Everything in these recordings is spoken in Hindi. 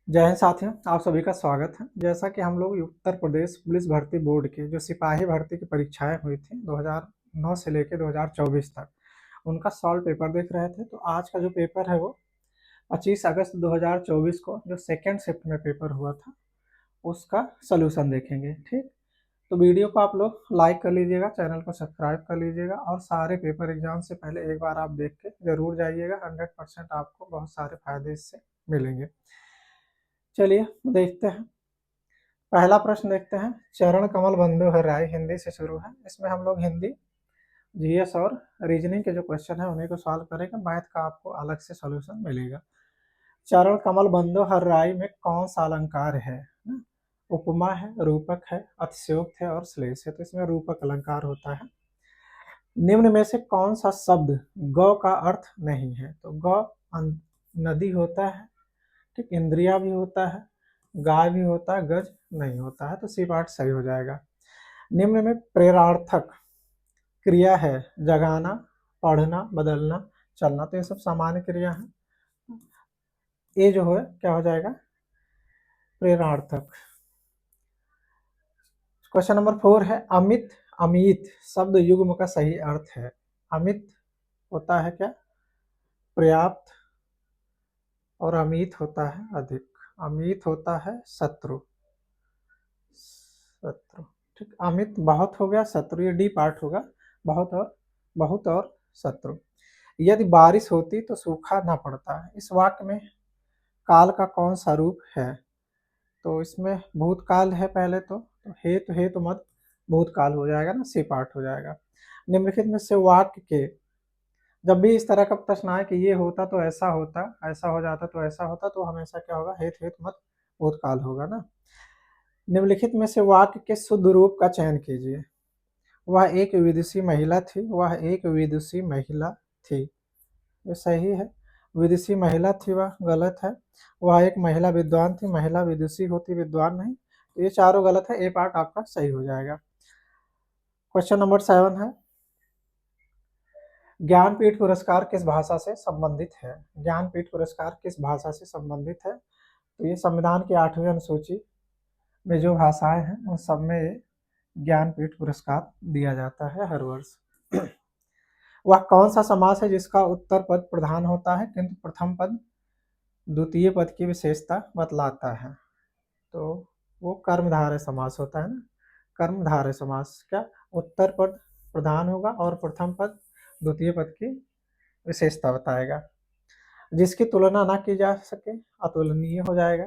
जय हिंद साथियों, आप सभी का स्वागत है। जैसा कि हम लोग उत्तर प्रदेश पुलिस भर्ती बोर्ड की जो सिपाही भर्ती की परीक्षाएं हुई थी 2009 से लेकर 2024 तक, उनका सॉल्व पेपर देख रहे थे। तो आज का जो पेपर है वो 25 अगस्त 2024 को जो सेकेंड शिफ्ट में पेपर हुआ था उसका सोल्यूशन देखेंगे। ठीक, तो वीडियो को आप लोग लाइक कर लीजिएगा, चैनल को सब्सक्राइब कर लीजिएगा और सारे पेपर एग्जाम से पहले एक बार आप देख के जरूर जाइएगा। 100% आपको बहुत सारे फायदे इससे मिलेंगे। चलिए देखते हैं। पहला प्रश्न देखते हैं। चरण कमल बंधु हराई हिंदी से शुरू है। इसमें हम लोग हिंदी, जीएस और रीजनिंग के जो क्वेश्चन है उन्हीं को सॉल्व करेंगे। मैथ का आपको अलग से सॉल्यूशन मिलेगा। चरण कमल बंधु हराई में कौन सा अलंकार है? उपमा है, रूपक है, अतिशयोक्ति है और श्लेष है। तो इसमें रूपक अलंकार होता है। निम्न में से कौन सा शब्द गौ का अर्थ नहीं है? तो गौ नदी होता है, ठीक, इंद्रिया भी होता है, गाय भी होता है, गज नहीं होता है। तो सी पार्ट सही हो जाएगा। निम्न में प्रेरणार्थक क्रिया है जगाना, पढ़ना, बदलना, चलना। तो ये सब सामान्य क्रिया है। ये जो है क्या हो जाएगा? प्रेरणार्थक। क्वेश्चन नंबर 4 है अमित अमित शब्द युग्म का सही अर्थ है। अमित होता है क्या? पर्याप्त, और अमित होता है अधिक। अमित होता है शत्रु, शत्रु, ठीक। अमित बहुत हो गया, शत्रु ये डी पार्ट होगा। बहुत और शत्रु। यदि बारिश होती तो सूखा ना पड़ता है। इस वाक्य में काल का कौन सा रूप है? तो इसमें भूतकाल है पहले तो हेतु मत भूतकाल हो जाएगा ना, सी पार्ट हो जाएगा। निम्नलिखित में से वाक्य के, जब भी इस तरह का प्रश्न आए कि ये होता तो ऐसा होता, ऐसा हो जाता तो ऐसा होता, तो हमेशा क्या होगा? हेतु मत भूतकाल होगा ना। निम्नलिखित में से वाक्य के शुद्ध रूप का चयन कीजिए। वह एक विदुषी महिला थी, वह एक विदुषी महिला थी। ये सही है। विदुषी महिला थी वह गलत है। वह एक महिला विद्वान थी, महिला विदुषी होती, विद्वान नहीं। तो ये चारों गलत है। ए पार्ट आपका सही हो जाएगा। क्वेश्चन नंबर 7 है ज्ञानपीठ पुरस्कार किस भाषा से संबंधित है? ज्ञानपीठ पुरस्कार किस भाषा से संबंधित है? तो ये संविधान की 8वीं अनुसूची में जो भाषाएं हैं उन सब में ये ज्ञानपीठ पुरस्कार दिया जाता है हर वर्ष। वह कौन सा समास है जिसका उत्तर पद प्रधान होता है किंतु प्रथम पद द्वितीय पद की विशेषता बतलाता है? तो वो कर्मधारय समास होता है ना। कर्मधारय समास क्या? उत्तर पद प्रधान होगा और प्रथम पद द्वितीय पद की विशेषता बताएगा। जिसकी तुलना ना की जा सके अतुलनीय हो जाएगा।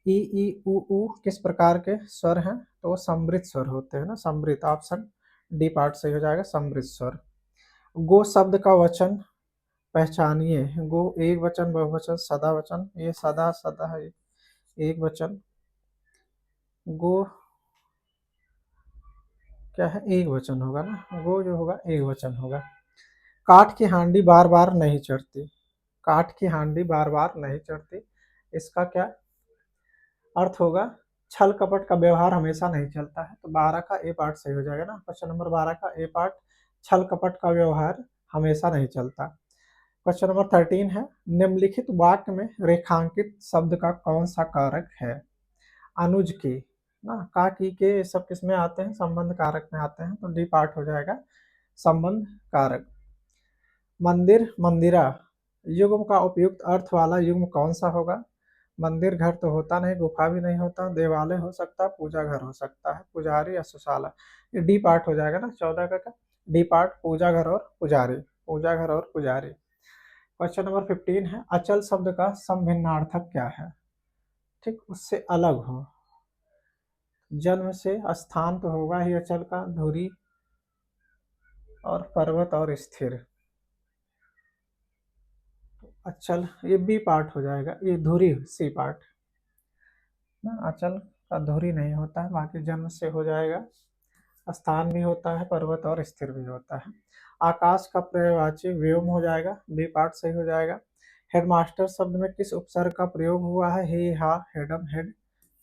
ई ई उ किस प्रकार के स्वर हैं? तो वो समृद्ध स्वर होते हैं ना, समृद्ध। ऑप्शन डी पार्ट सही हो जाएगा, समृद्ध स्वर। गो शब्द का वचन पहचानिए। गो एक वचन, बहुवचन, सदा वचन। ये सदा सदा है, एक वचन। गो क्या है? एक वचन होगा ना। गो जो होगा एक वचन होगा। काठ की हांडी बार बार नहीं चढ़ती। काठ की हांडी बार बार नहीं चढ़ती, इसका क्या अर्थ होगा? छल कपट का व्यवहार हमेशा नहीं चलता है। तो 12 का ए पार्ट सही हो जाएगा ना। क्वेश्चन नंबर 12 का ए पार्ट, छल कपट का व्यवहार हमेशा नहीं चलता। क्वेश्चन नंबर 13 है निम्नलिखित वाक्य में रेखांकित शब्द का कौन सा कारक है? अनुज की ना, का, की, के सब किस में आते हैं? संबंध कारक में आते हैं। तो डी पार्ट हो जाएगा, संबंध कारक। मंदिर मंदिरा युग्म का उपयुक्त अर्थ वाला युग्म कौन सा होगा? मंदिर घर तो होता नहीं, गुफा भी नहीं होता, देवालय हो सकता, पूजा घर हो सकता है, पुजारी या सुशाला। ये डी पार्ट हो जाएगा ना 14 का डी पार्ट, पूजा घर और पुजारी, पूजा घर और पुजारी। क्वेश्चन नंबर 15 है अचल शब्द का समभिन्नार्थक क्या है? ठीक, उससे अलग हो। जन्म से स्थान तो होगा ही अचल का, धुरी और पर्वत और स्थिर। अचल ये बी पार्ट हो जाएगा, ये धुरी सी पार्ट ना। अचल का धुरी नहीं होता है, बाकी जन्म से हो जाएगा। स्थान भी होता है, पर्वत और स्थिर भी होता है। आकाश का पर्यायवाची व्योम हो जाएगा, बी पार्ट सही हो जाएगा। हेडमास्टर शब्द में किस उपसर्ग का प्रयोग हुआ है? हे, हा, हेडम, हेड।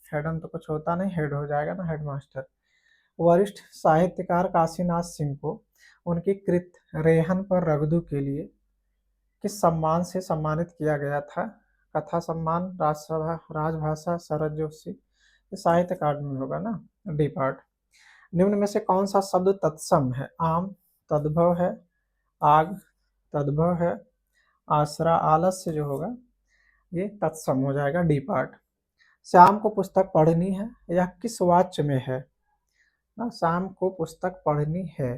हेडम तो कुछ होता नहीं, हेड हो जाएगा ना, हेडमास्टर। वरिष्ठ साहित्यकार काशीनाथ सिंह को उनकी कृत रेहन पर रगदू के लिए किस सम्मान से सम्मानित किया गया था? कथा सम्मान, राजसभा राजभाषा, शरद जोशी, ये साहित्य अकादमी में होगा ना, डी पार्ट। निम्न में से कौन सा शब्द तत्सम है? आम तद्भव है, आग तद्भव है, आसरा आलस्य जो होगा ये तत्सम हो जाएगा, डी पार्ट। श्याम को पुस्तक पढ़नी है, यह किस वाच्य में है ना? श्याम को पुस्तक पढ़नी है,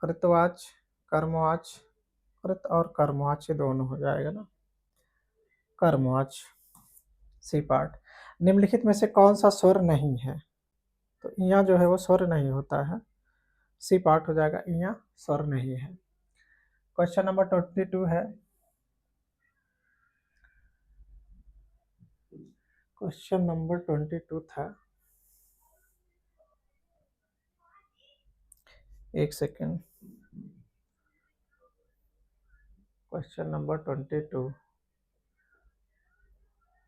कृतवाच्य, कर्मवाच्य, कृत और कर्मवाच्य दोनों हो जाएगा ना, कर्मवाच्य, सी पार्ट। निम्नलिखित में से कौन सा स्वर नहीं है? तो यहाँ जो है वो स्वर नहीं होता है, सी पार्ट हो जाएगा, यहाँ स्वर नहीं है। क्वेश्चन नंबर 22 है, क्वेश्चन नंबर 22 था, एक सेकेंड, क्वेश्चन नंबर 22,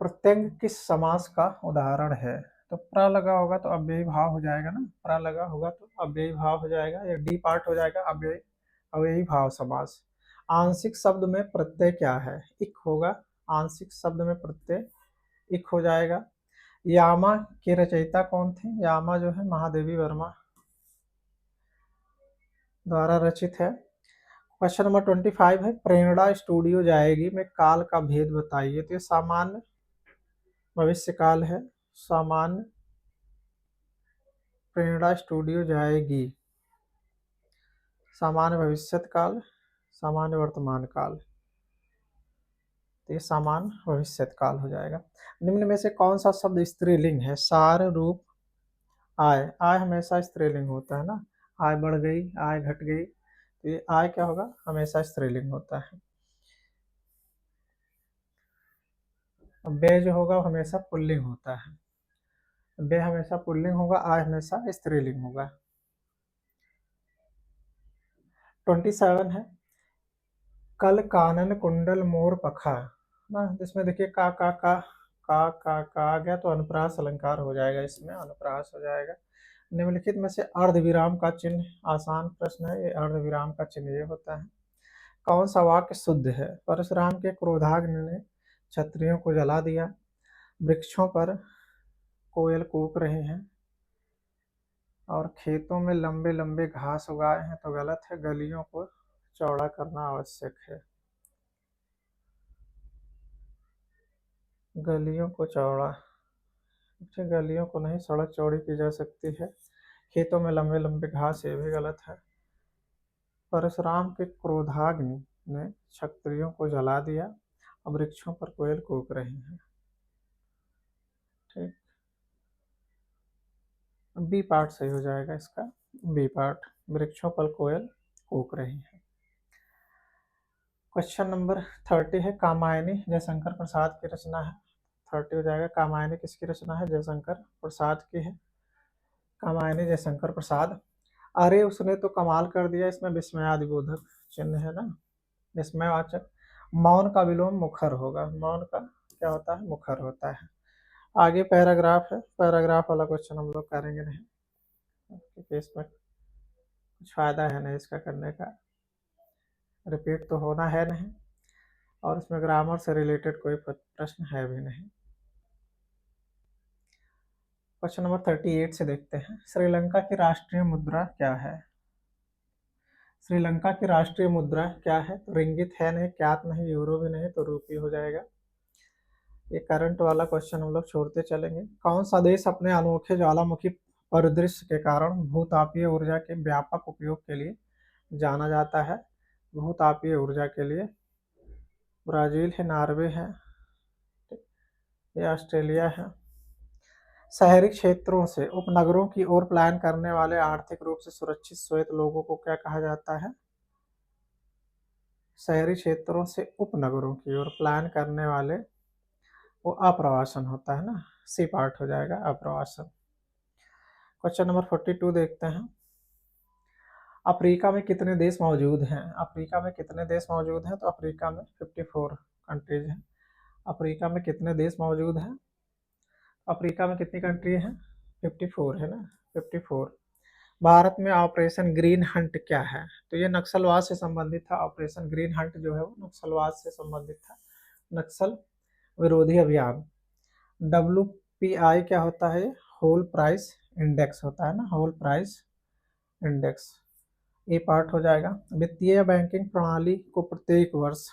प्रत्यंग किस समास का उदाहरण है? तो प्र लगा होगा तो अव्ययी भाव हो जाएगा ना, प्र लगा होगा तो अव्ययी भाव हो जाएगा, ये डी पार्ट हो जाएगा, अव्ययी भाव समास। आंशिक शब्द में प्रत्यय क्या है? इक होगा, आंशिक शब्द में प्रत्यय इक हो जाएगा। यामा के रचयिता कौन थे? यामा जो है महादेवी वर्मा द्वारा रचित है। क्वेश्चन नंबर 25 है, प्रेरणा स्टूडियो जाएगी में काल का भेद बताइए। तो ये सामान्य भविष्य काल है, सामान्य प्रेरणा स्टूडियो जाएगी, सामान्य भविष्यत काल, सामान्य वर्तमान काल, तो ये सामान्य भविष्यत काल हो जाएगा। निम्न में से कौन सा शब्द स्त्रीलिंग है? सार, रूप, आय। आय हमेशा स्त्रीलिंग होता है ना, आय बढ़ गई, आय घट गई, तो ये आय क्या होगा? हमेशा स्त्रीलिंग होता है। व्यय जो होगा हमेशा पुल्लिंग होता है, व्यय हमेशा पुल्लिंग होगा, आय हमेशा स्त्रीलिंग होगा। 27 है, कल कानन कुंडल मोर पखा ना, इसमें देखिए का आ गया तो अनुप्रास अलंकार हो जाएगा, इसमें अनुप्रास हो जाएगा। निम्नलिखित में से अर्धविराम का चिन्ह, आसान प्रश्न है ये, अर्धविराम का चिन्ह ये होता है। कौन सा वाक्य शुद्ध है? परशुराम के क्रोधाग्नि ने क्षत्रियों को जला दिया, वृक्षों पर कोयल कूक रहे हैं, और खेतों में लंबे लंबे घास उगाए हैं, तो गलत है, गलियों को चौड़ा करना आवश्यक है, गलियों को चौड़ा, गलियों को नहीं, सड़क चौड़ी की जा सकती है। खेतों में लंबे लंबे घास, ये भी गलत है। परशुराम के क्रोधाग्नि ने क्षत्रियों को जला दिया, अब वृक्षों पर कोयल कूक रही हैं, ठीक, बी पार्ट सही हो जाएगा इसका, बी पार्ट, वृक्षों पर कोयल कूक रही है। क्वेश्चन नंबर 30 है, कामायनी जयशंकर प्रसाद की रचना है, 30 हो जाएगा। कामायनी किसकी रचना है? जयशंकर प्रसाद की है, कामायनी जयशंकर प्रसाद। अरे उसने तो कमाल कर दिया, इसमें विस्मयादिबोधक चिन्ह है ना, विस्मयवाचक। मौन का विलोम मुखर होगा, मौन का क्या होता है? मुखर होता है। आगे पैराग्राफ है, पैराग्राफ वाला क्वेश्चन हम लोग करेंगे नहीं, क्योंकि इसमें कुछ फायदा है नहीं इसका करने का, रिपीट तो होना है नहीं, और इसमें ग्रामर से रिलेटेड कोई प्रश्न है भी नहीं। क्वेश्चन नंबर 38 से देखते हैं, श्रीलंका की राष्ट्रीय मुद्रा क्या है? श्रीलंका की राष्ट्रीय मुद्रा क्या है? तो रिंगित है नहीं, क्यात नहीं, यूरो भी नहीं, तो रूपी हो जाएगा। ये करंट वाला क्वेश्चन हम लोग छोड़ते चलेंगे। कौन सा देश अपने अनोखे ज्वालामुखी परिदृश्य के कारण भूतापीय ऊर्जा के व्यापक उपयोग के लिए जाना जाता है? भूतापीय ऊर्जा के लिए ब्राजील है, नॉर्वे है, ये ऑस्ट्रेलिया है। शहरी क्षेत्रों से उपनगरों की ओर प्लान करने वाले आर्थिक रूप से सुरक्षित श्वेत लोगों को क्या कहा जाता है? शहरी क्षेत्रों से उपनगरों की ओर प्लान करने वाले, वो अप्रवासन होता है ना, सी पार्ट हो जाएगा, अप्रवासन। क्वेश्चन नंबर 42 देखते हैं, अफ्रीका में कितने देश मौजूद हैं? अफ्रीका में कितने देश मौजूद हैं? तो अफ्रीका में 54 कंट्रीज हैं। अफ्रीका में कितने देश मौजूद हैं? अफ्रीका में कितनी कंट्री हैं? 54 है ना, 54। भारत में ऑपरेशन ग्रीन हंट क्या है? तो ये नक्सलवाद से संबंधित था, ऑपरेशन ग्रीन हंट जो है वो नक्सलवाद से संबंधित था, नक्सल विरोधी अभियान। WPI क्या होता है? होल प्राइस इंडेक्स होता है ना, होल प्राइस इंडेक्स। ये पार्ट हो जाएगा। वित्तीय या बैंकिंग प्रणाली को प्रत्येक वर्ष,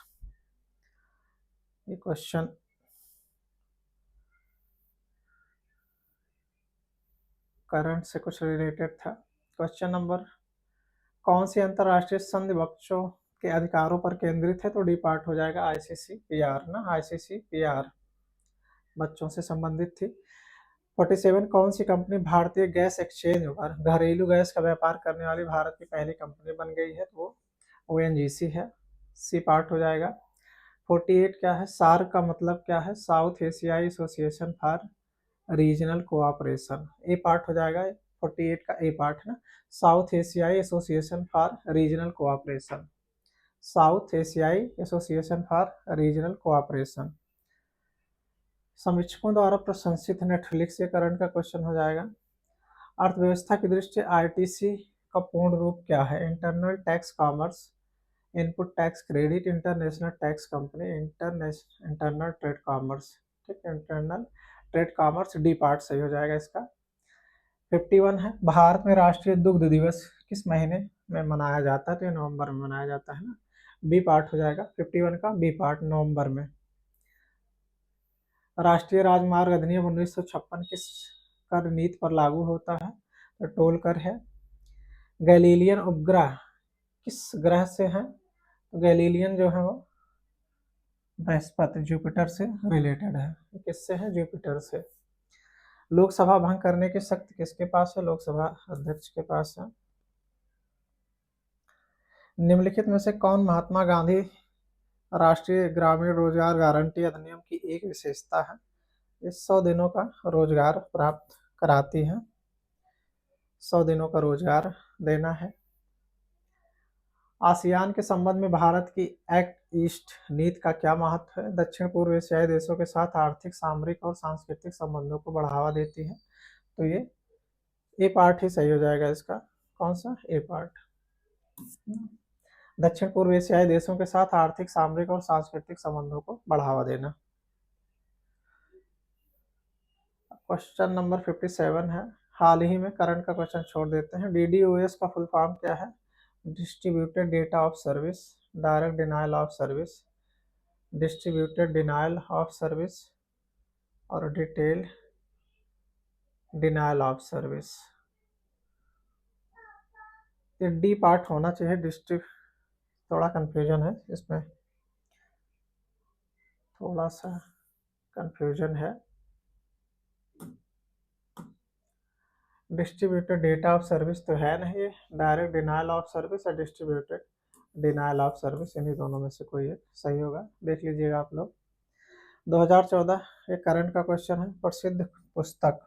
ये क्वेश्चन करंट से कुछ रिलेटेड था। क्वेश्चन नंबर, कौन सी अंतर्राष्ट्रीय संधि बच्चों के अधिकारों पर केंद्रित है? तो डी पार्ट हो जाएगा ICCPR ना, ICCPR बच्चों से संबंधित थी। 47, कौन सी कंपनी भारतीय गैस एक्सचेंज पर घरेलू गैस का व्यापार करने वाली भारत की पहली कंपनी बन गई है? तो वो ONGC है, सी पार्ट हो जाएगा। 48 क्या है? सार्क का मतलब क्या है? साउथ एशियाई association for regional cooperation, A part हो जाएगा। 48 का ए पार्ट है ना, साउथ एशियाई association for regional cooperation, south एशियाई एसोसिएशन फॉर रीजनल कोऑपरेशन। समीक्षकों द्वारा प्रशंसित नेटफ्लिक्स के करंट का क्वेश्चन हो जाएगा। अर्थव्यवस्था की दृष्टि से ITC का पूर्ण रूप क्या है? Internal tax commerce, input tax credit, international tax company, internal trade commerce. ठीक है, internal trade commerce, D part सही हो जाएगा इसका। 51 है, भारत में राष्ट्रीय दुग्ध दिवस किस महीने में मनाया जाता है? तो ये नवंबर में मनाया जाता है ना, बी पार्ट हो जाएगा। 51 का बी पार्ट, नवंबर में। राष्ट्रीय राजमार्ग अधिनियम 1956 किस कर नीति पर लागू होता है? तो टोल कर है। गैलीलियन उपग्रह किस ग्रह से है? तो गैलीलियन जो है वो बृहस्पति, जुपिटर से रिलेटेड है। किससे है? जुपिटर से। लोकसभा भंग करने की शक्ति किसके पास है? लोकसभा अध्यक्ष के पास है। निम्नलिखित में से कौन महात्मा गांधी राष्ट्रीय ग्रामीण रोजगार गारंटी अधिनियम की एक विशेषता है? ये 100 दिनों का रोजगार प्राप्त कराती है, 100 दिनों का रोजगार देना है। आसियान के संबंध में भारत की एक्ट ईस्ट नीति का क्या महत्व है? दक्षिण पूर्व एशियाई देशों के साथ आर्थिक, सामरिक और सांस्कृतिक संबंधों को बढ़ावा देती है। तो ये ए पार्ट ही सही हो जाएगा इसका। कौन सा? ए पार्ट। दक्षिण पूर्व एशियाई देशों के साथ आर्थिक, सामरिक और सांस्कृतिक संबंधों को बढ़ावा देना। क्वेश्चन नंबर 57 है, हाल ही में करंट का क्वेश्चन छोड़ देते हैं। DDoS का फुल फॉर्म क्या है? Distributed data of service, direct denial of service, distributed denial of service और डिटेल डिनायल ऑफ सर्विस। ये डी पार्ट होना चाहिए। थोड़ा कंफ्यूजन है इसमें, थोड़ा सा कंफ्यूजन है। डिस्ट्रीब्यूटेड डेटा ऑफ सर्विस तो है नहीं, डायरेक्ट डिनायल ऑफ सर्विस या डिस्ट्रीब्यूटेड डिनायल ऑफ सर्विस, इन्हीं दोनों में से कोई एक सही होगा। देख लीजिएगा आप लोग। 2014 एक करंट का क्वेश्चन है। प्रसिद्ध पुस्तक,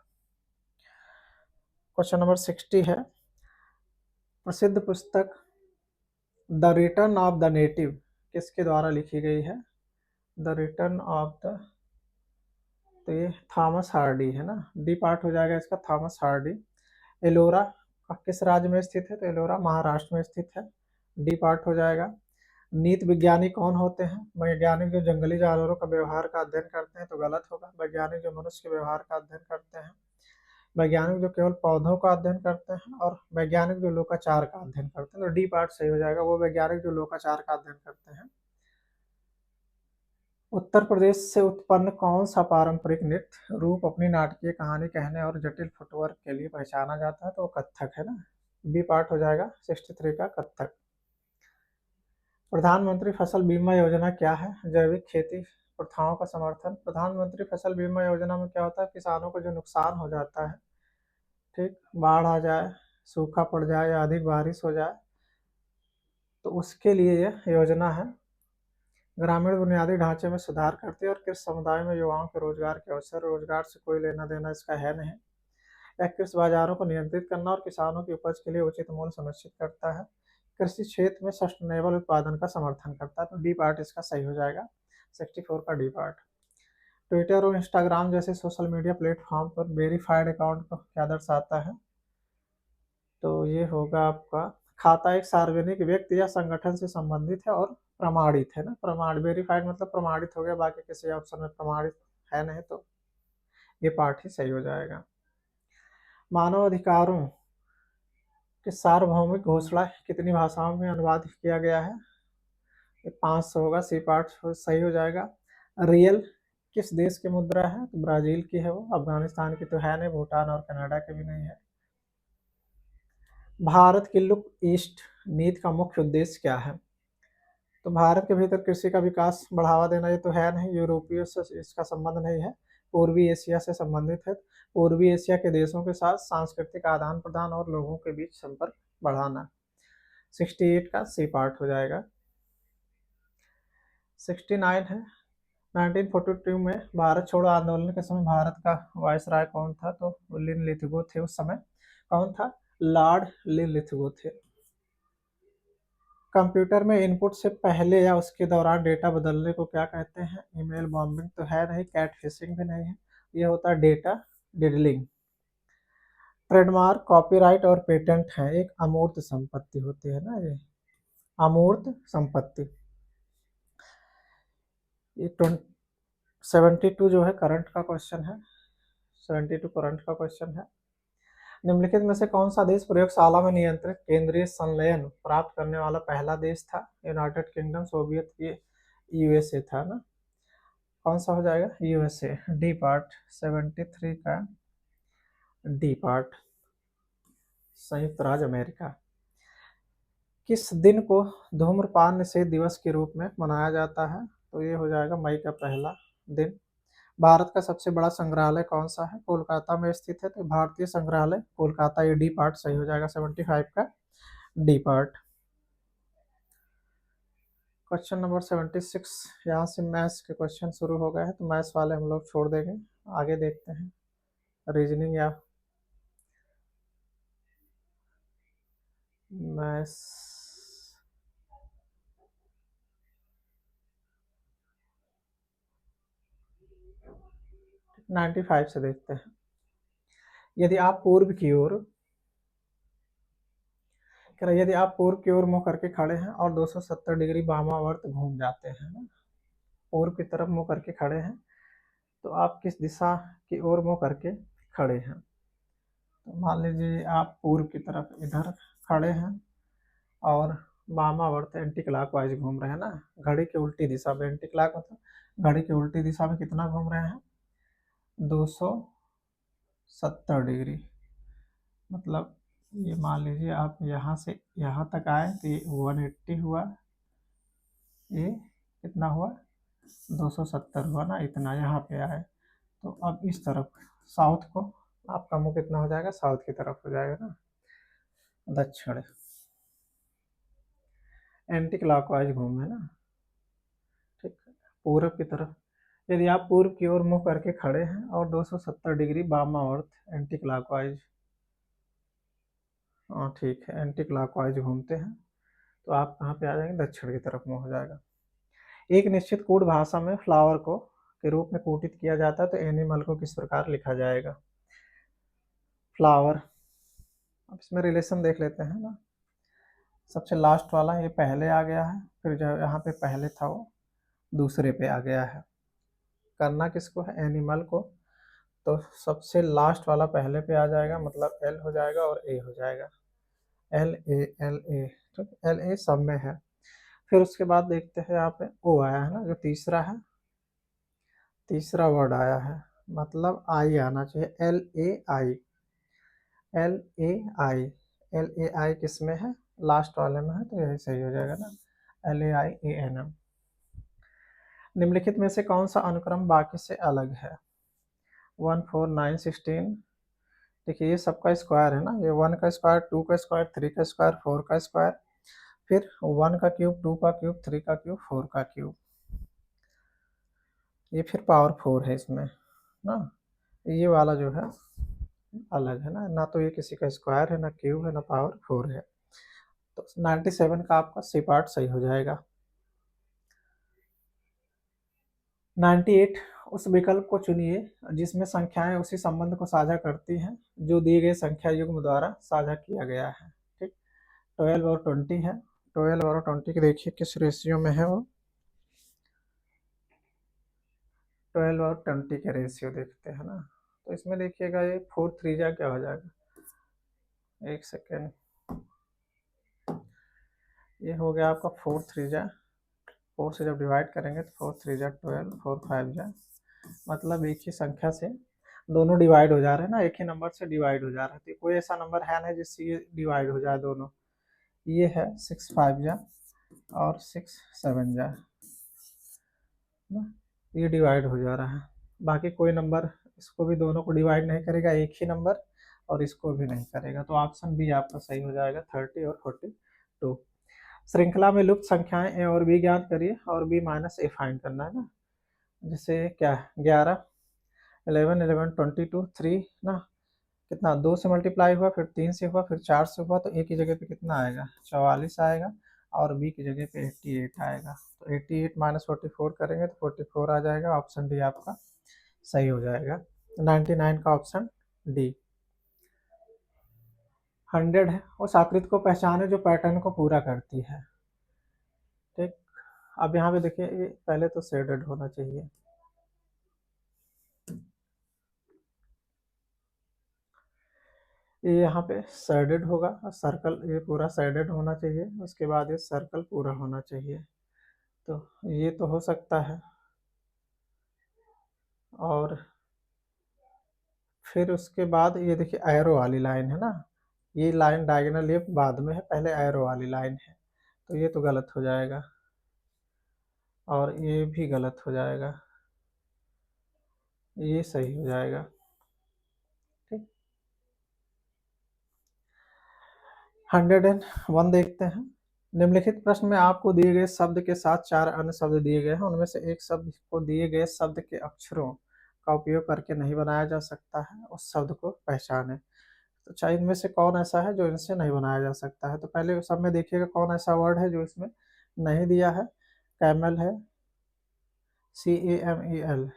क्वेश्चन नंबर 60 है, प्रसिद्ध पुस्तक the return of the native किसके द्वारा लिखी गई है? द रिटर्न ऑफ द, तो ये थॉमस हार्डी है ना, डी पार्ट हो जाएगा इसका, थॉमस हार्डी। एलोरा किस राज्य में स्थित है? तो एलोरा महाराष्ट्र में स्थित है, डी पार्ट हो जाएगा। नीति विज्ञानी कौन होते हैं? वैज्ञानिक जो जंगली जानवरों का व्यवहार का अध्ययन करते हैं, तो गलत होगा। वैज्ञानिक जो मनुष्य के व्यवहार का अध्ययन करते हैं, वैज्ञानिक जो केवल पौधों का अध्ययन करते हैं, और वैज्ञानिक जो लोकाचार का अध्ययन करते हैं। तो डी पार्ट सही हो जाएगा, वो वैज्ञानिक जो लोकाचार का अध्ययन करते हैं। उत्तर प्रदेश से उत्पन्न कौन सा पारंपरिक नृत्य रूप अपनी नाटकीय कहानी कहने और जटिल फुटवर्क के लिए पहचाना जाता है? तो वो कथक है ना, बी पार्ट हो जाएगा 63 का, कथक। प्रधानमंत्री फसल बीमा योजना क्या है? जैविक खेती प्रथाओं का समर्थन। प्रधानमंत्री फसल बीमा योजना में क्या होता है? किसानों को जो नुकसान हो जाता है, ठीक, बाढ़ आ जाए, सूखा पड़ जाए या अधिक बारिश हो जाए, तो उसके लिए यह योजना है। ग्रामीण बुनियादी ढांचे में सुधार करती है और कृषि समुदाय में युवाओं के रोजगार के अवसर, रोजगार से कोई लेना देना इसका है नहीं। यह कृषि बाजारों को नियंत्रित करना और किसानों की उपज के लिए उचित मूल्य सुनिश्चित करता है। कृषि क्षेत्र में सस्टेनेबल उत्पादन का समर्थन करता है। तो डी पार्ट इसका सही हो जाएगा, 64 का डी पार्ट। ट्विटर और इंस्टाग्राम जैसे सोशल मीडिया प्लेटफॉर्म पर वेरीफाइड अकाउंट को क्या दर्शाता है? तो ये होगा आपका, खाता एक सार्वजनिक व्यक्ति या संगठन से संबंधित है और प्रमाणित है ना, प्रमाण वेरीफाइड मतलब प्रमाणित हो गया, बाकी किसी ऑप्शन में प्रमाणित है नहीं, तो ये पार्ट ही सही हो जाएगा। मानव अधिकारों की सार्वभौमिक घोषणा कितनी भाषाओं में अनुवाद किया गया है? ये 500 होगा, सी पार्ट सही हो जाएगा। रियल किस देश की मुद्रा है? तो ब्राजील की है वो, अफगानिस्तान की तो है नहीं, भूटान और कनाडा की भी नहीं है। भारत की लुक ईस्ट नीति का मुख्य उद्देश्य क्या है? तो भारत के भीतर कृषि का विकास बढ़ावा देना, ये तो है नहीं, यूरोपीय से इसका संबंध नहीं है, पूर्वी एशिया से संबंधित है। पूर्वी एशिया के देशों के साथ सांस्कृतिक आदान प्रदान और लोगों के बीच संपर्क बढ़ाना। 68 का सी पार्ट हो जाएगा। 69 है, 1942 में भारत छोड़ो आंदोलन के समय भारत का वायसराय कौन था? तो लिनलिथगो थे उस समय। कौन था? लॉर्ड लिनलिथगो थे। कंप्यूटर में इनपुट से पहले या उसके दौरान डेटा बदलने को क्या कहते हैं? ईमेल बॉम्बिंग तो है नहीं, कैट फिशिंग भी नहीं है, ये होता है डेटा डिडलिंग। ट्रेडमार्क, कॉपीराइट और पेटेंट है एक अमूर्त संपत्ति होती है ना, ये अमूर्त संपत्ति। ये 72 जो है करंट का क्वेश्चन है, 72 करंट का क्वेश्चन है। निम्नलिखित में से कौन सा देश प्रयोगशाला में नियंत्रित केंद्रीय संलयन प्राप्त करने वाला पहला देश था? यूनाइटेड किंगडम, सोवियत की, यूएसए था ना। कौन सा हो जाएगा? यूएसए। डी पार्ट 73 का डी पार्ट, संयुक्त राज्य अमेरिका। किस दिन को धूम्रपान निषेध दिवस के रूप में मनाया जाता है? तो ये हो जाएगा मई का पहला दिन। भारत का सबसे बड़ा संग्रहालय कौन सा है? कोलकाता में स्थित है, तो भारतीय संग्रहालय कोलकाता, ये डी पार्ट सही हो जाएगा। 75 का डी पार्ट। क्वेश्चन नंबर 76, यहाँ से मैथ्स के क्वेश्चन शुरू हो गए हैं, तो मैथ्स वाले हम लोग छोड़ देंगे, आगे देखते हैं रीजनिंग या मैथ्स। 95 से देखते हैं। यदि आप पूर्व की ओर यदि आप पूर्व की ओर मुंह करके खड़े हैं और 270 डिग्री वामावर्त घूम जाते हैं ना, पूर्व की तरफ मुंह करके खड़े हैं, तो आप किस दिशा की ओर मुंह करके खड़े हैं? तो मान लीजिए आप पूर्व की तरफ इधर खड़े हैं और वामावर्त एंटी क्लॉकवाइज घूम रहे हैं ना, घड़ी की उल्टी दिशा में। एंटी क्लॉक मतलब घड़ी की उल्टी दिशा में कितना घूम रहे हैं? 270 डिग्री। मतलब ये मान लीजिए आप यहाँ से यहाँ तक आए तो ये 180 हुआ, ये कितना हुआ? 270 हुआ ना, इतना यहाँ पे आए। तो अब इस तरफ साउथ को आपका मुंह कितना हो जाएगा? साउथ की तरफ हो जाएगा ना, दक्षिण। एंटी क्लॉकवाइज घूम है ना, ठीक है, पूरब की तरफ। यदि आप पूर्व की ओर मुंह करके खड़े हैं और 270 डिग्री वामावर्त एंटी क्लॉकवाइज, हाँ ठीक है, एंटी क्लॉकवाइज घूमते हैं, तो आप कहाँ पे आ जाएंगे? दक्षिण की तरफ मुंह हो जाएगा। एक निश्चित कूट भाषा में फ्लावर को के रूप में कूटित किया जाता है, तो एनिमल को किस प्रकार लिखा जाएगा? फ्लावर। अब इसमें रिलेशन देख लेते हैं ना, सबसे लास्ट वाला ये पहले आ गया है, फिर जो यहाँ पे पहले था वो दूसरे पे आ गया है। करना किसको है? एनिमल को। तो सबसे लास्ट वाला पहले पे आ जाएगा, मतलब एल हो जाएगा और ए हो जाएगा, एल ए एल ए, ठीक, एल ए सब में है। फिर उसके बाद देखते हैं यहाँ पे ओ आया है ना, जो तीसरा है, तीसरा वर्ड आया है, मतलब आई आना चाहिए, L A I, L A I, L A I किस में है? लास्ट वाले में है, तो यही सही हो जाएगा ना, L A I A N M. निम्नलिखित में से कौन सा अनुक्रम बाकी से अलग है? 1 4 9 16। देखिए ये सबका स्क्वायर है ना, ये 1 का स्क्वायर, 2 का स्क्वायर, 3 का स्क्वायर, 4 का स्क्वायर, फिर 1 का क्यूब, 2 का क्यूब, 3 का क्यूब, 4 का क्यूब, ये फिर पावर 4 है इसमें ना। ये वाला जो है अलग है ना तो ये किसी का स्क्वायर है, ना क्यूब है, ना पावर 4 है। तो 97 का आपका सी पार्ट सही हो जाएगा। 98, उस विकल्प को चुनिए जिसमें संख्याएं उसी संबंध को साझा करती हैं जो दिए गए संख्या युग्म द्वारा साझा किया गया है। ठीक, 12 और 20 है, 12 और 20 की देखिए किस रेशियो में है वो। 12 और 20 के रेशियो देखते हैं ना, तो इसमें देखिएगा ये 4 3 जा क्या हो जाएगा, एक सेकेंड, ये हो गया आपका 4 3 जा, 4 से जब डिवाइड करेंगे तो 4 3 जा 12, 4 5 जा, मतलब एक ही संख्या से दोनों डिवाइड हो जा रहे हैं ना, एक ही नंबर से डिवाइड हो जा रहा है, तो कोई ऐसा नंबर है नहीं जिससे ये डिवाइड हो जाए दोनों। ये है 6 5 जा और 6 7 जा ना, ये डिवाइड हो जा रहा है। बाकी कोई नंबर इसको भी दोनों को डिवाइड नहीं करेगा, एक ही नंबर, और इसको भी नहीं करेगा, तो ऑप्शन बी आपका सही हो जाएगा, 30 और 42। श्रृंखला में लुप्त संख्याएं ए और बी ज्ञात करिए और बी माइनस ए फाइंड करना है ना। जैसे क्या है 11 11 11 22 3 ना, कितना 2 से मल्टीप्लाई हुआ, फिर 3 से हुआ, फिर 4 से हुआ, तो ए की जगह पे कितना आएगा 44 आएगा, और बी की जगह पे 88 आएगा, तो 88 माइनस 44 करेंगे तो 44 आ जाएगा, ऑप्शन डी आपका सही हो जाएगा। 99 का ऑप्शन डी। 100 है उस आकृति को पहचाने जो पैटर्न को पूरा करती है। ठीक, अब यहाँ पे देखिए ये पहले तो शेडेड होना चाहिए, ये यहाँ पे शेडेड होगा, सर्कल ये पूरा शेडेड होना चाहिए, उसके बाद ये सर्कल पूरा होना चाहिए, तो ये तो हो सकता है। और फिर उसके बाद ये देखिए एरो वाली लाइन है ना, ये लाइन डायगोनल ये बाद में है, पहले एरो वाली लाइन है, तो ये तो गलत हो जाएगा, और ये भी गलत हो जाएगा, ये सही हो जाएगा। ठीक, 101 देखते हैं। निम्नलिखित प्रश्न में आपको दिए गए शब्द के साथ 4 अन्य शब्द दिए गए हैं, उनमें से एक शब्द को दिए गए शब्द के अक्षरों का उपयोग करके नहीं बनाया जा सकता है, उस शब्द को पहचाने। तो चाहे इनमें से कौन ऐसा है जो इनसे नहीं बनाया जा सकता है, तो पहले सब में देखिएगा कौन ऐसा वर्ड है जो इसमें नहीं दिया है। कैमल है, CAMEL,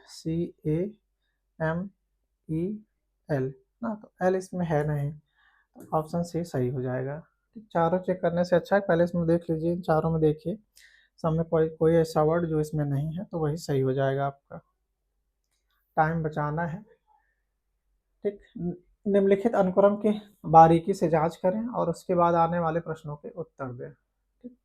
CAMEL ना, तो एल इसमें है नहीं, तो ऑप्शन सी सही हो जाएगा। चारों चेक करने से अच्छा है पहले इसमें देख लीजिए, इन चारों में देखिए सब में कोई कोई ऐसा वर्ड जो इसमें नहीं है, तो वही सही हो जाएगा आपका। टाइम बचाना है। ठीक, निम्नलिखित अनुक्रम की बारीकी से जांच करें और उसके बाद आने वाले प्रश्नों के उत्तर दें। ठीक,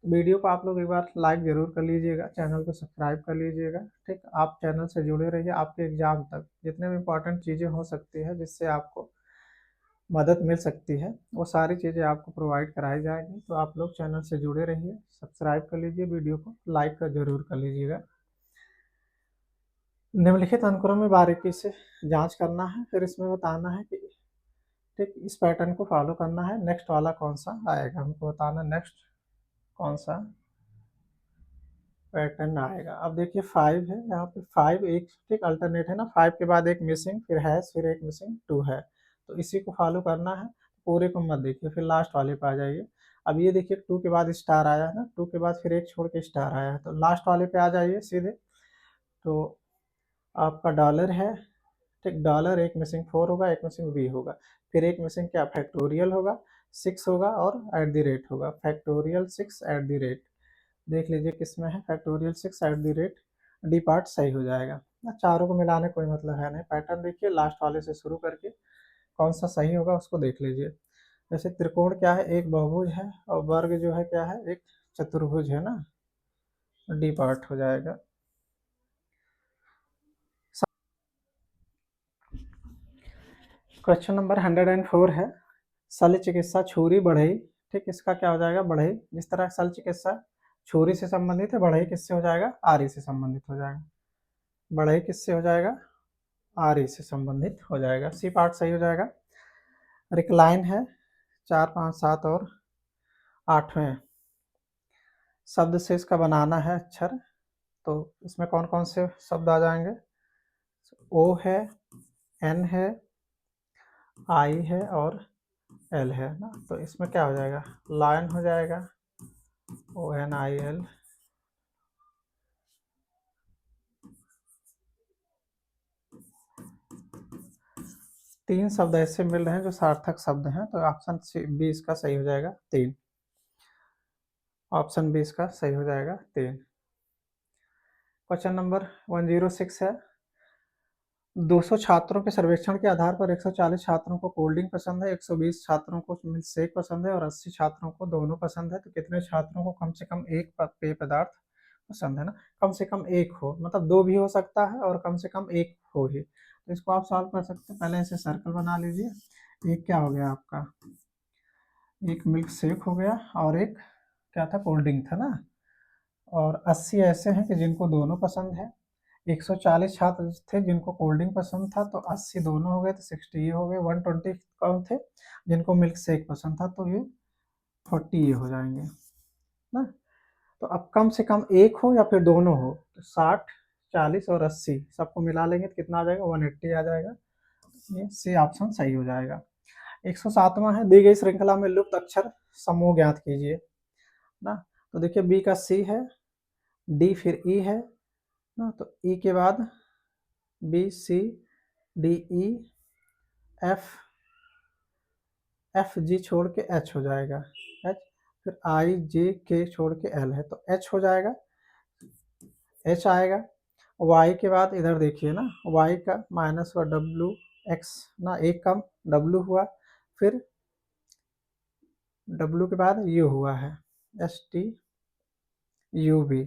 वीडियो को आप लोग एक बार लाइक जरूर कर लीजिएगा, चैनल को सब्सक्राइब कर लीजिएगा। ठीक, आप चैनल से जुड़े रहिए, आपके एग्जाम तक जितने भी इंपॉर्टेंट चीज़ें हो सकती है जिससे आपको मदद मिल सकती है, वो सारी चीज़ें आपको प्रोवाइड कराई जाएंगी, तो आप लोग चैनल से जुड़े रहिए, सब्सक्राइब कर लीजिए, वीडियो को लाइक कर जरूर कर लीजिएगा। निम्नलिखित अनुक्रम में बारीकी से जांच करना है, फिर इसमें बताना है कि ठीक इस पैटर्न को फॉलो करना है, नेक्स्ट वाला कौन सा आएगा हमको बताना, नेक्स्ट कौन सा पैटर्न आएगा। अब देखिए 5 है यहाँ पे, 5 एक ठीक अल्टरनेट है ना, 5 के बाद एक मिसिंग, फिर हैश, फिर एक मिसिंग 2 है, तो इसी को फॉलो करना है, पूरे को मत देखिए, फिर लास्ट वाले पे आ जाइए। अब ये देखिए 2 के बाद स्टार आया है ना, 2 के बाद फिर एक छोड़ के स्टार आया है, तो लास्ट वाले पे आ जाइए सीधे, तो आपका डॉलर है। ठीक, डॉलर एक मिसिंग 4 होगा, एक मिसिंग बी होगा, फिर एक मिसिंग क्या फैक्टोरियल होगा, 6 होगा, और एट द रेट होगा, फैक्टोरियल 6 एट द रेट। देख लीजिए किस में है factorial 6 at the rate, D part सही हो जाएगा ना, चारों को मिलाने कोई मतलब है नहीं। पैटर्न देखिए लास्ट वाले से शुरू करके कौन सा सही होगा उसको देख लीजिए। जैसे त्रिकोण क्या है, एक बहुभुज है, और वर्ग जो है क्या है, एक चतुर्भुज है ना, डी पार्ट हो जाएगा। क्वेश्चन नंबर 104 है, शल्य चिकित्सा छुरी बढ़ई। ठीक, इसका क्या हो जाएगा बढ़ई, जिस तरह शल्य चिकित्सा छुरी से संबंधित है, बढ़ई किससे हो जाएगा आरी से संबंधित हो जाएगा, बढ़ई किससे हो जाएगा आरी से संबंधित हो जाएगा, सी पार्ट सही हो जाएगा। रिक्लाइन है 4 5 7 और 8वें शब्द से इसका बनाना है अक्षर, तो इसमें कौन कौन से शब्द आ जाएंगे, ओ है, एन है, आई है और एल है ना, तो इसमें क्या हो जाएगा लायन हो जाएगा, ONIL। तीन शब्द ऐसे मिल रहे हैं जो सार्थक शब्द हैं, तो ऑप्शन बी इसका सही हो जाएगा 3। ऑप्शन बी इसका सही हो जाएगा 3। क्वेश्चन नंबर 106 है, 200 छात्रों के सर्वेक्षण के आधार पर 140 छात्रों को कोल्ड ड्रिंक पसंद है, 120 छात्रों को मिल्क शेक पसंद है और 80 छात्रों को दोनों पसंद है, तो कितने छात्रों को कम से कम एक पेय पदार्थ पसंद है ना। कम से कम एक हो, मतलब दो भी हो सकता है और कम से कम एक हो ही, तो इसको आप सॉल्व कर सकते हैं। पहले इसे सर्कल बना लीजिए। एक क्या हो गया आपका, एक मिल्क शेक हो गया और एक क्या था, कोल्ड ड्रिंक था ना। और 80 ऐसे हैं कि जिनको दोनों पसंद है। 140 छात्र थे जिनको कोल्ड ड्रिंक पसंद था, तो 80 दोनों हो गए तो 60 ये हो गए। 120 कौन थे जिनको मिल्क शेक पसंद था, तो ये 40 ये हो जाएंगे ना। तो अब कम से कम एक हो या फिर दोनों हो, तो 60, 40 और 80 सबको मिला लेंगे तो कितना आ जाएगा, 180 आ जाएगा। ये सी ऑप्शन सही हो जाएगा। 107वां है, दी गई श्रृंखला में लुप्त अक्षर समूह ज्ञात कीजिए ना। तो देखिए बी का सी है, डी फिर ई है ना, तो ई के बाद B C D E F G छोड़ के एच हो जाएगा, एच, फिर आई जे के छोड़ के एल है तो एच हो जाएगा, एच आएगा। वाई के बाद इधर देखिए ना, वाई का माइनस हुआ डब्ल्यू एक्स ना, एक कम डब्ल्यू हुआ, फिर डब्ल्यू के बाद यू हुआ है, एस टी यू बी।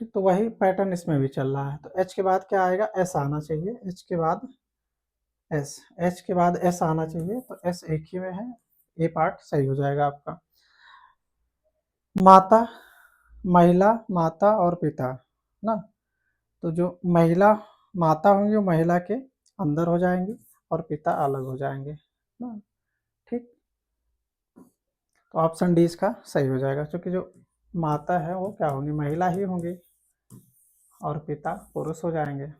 ठीक, तो वही पैटर्न इसमें भी चल रहा है। तो एच के बाद क्या आएगा, एस आना चाहिए, एच के बाद एस, एच के बाद एस आना चाहिए, तो एस एक ही में है, ए पार्ट सही हो जाएगा आपका। माता, महिला, माता और पिता ना, तो जो महिला माता होंगी वो महिला के अंदर हो जाएंगी और पिता अलग हो जाएंगे ना। ठीक, तो ऑप्शन डी इसका सही हो जाएगा, क्योंकि जो माता है वो क्या होंगी, महिला ही होंगी और पिता पुरुष हो जाएंगे।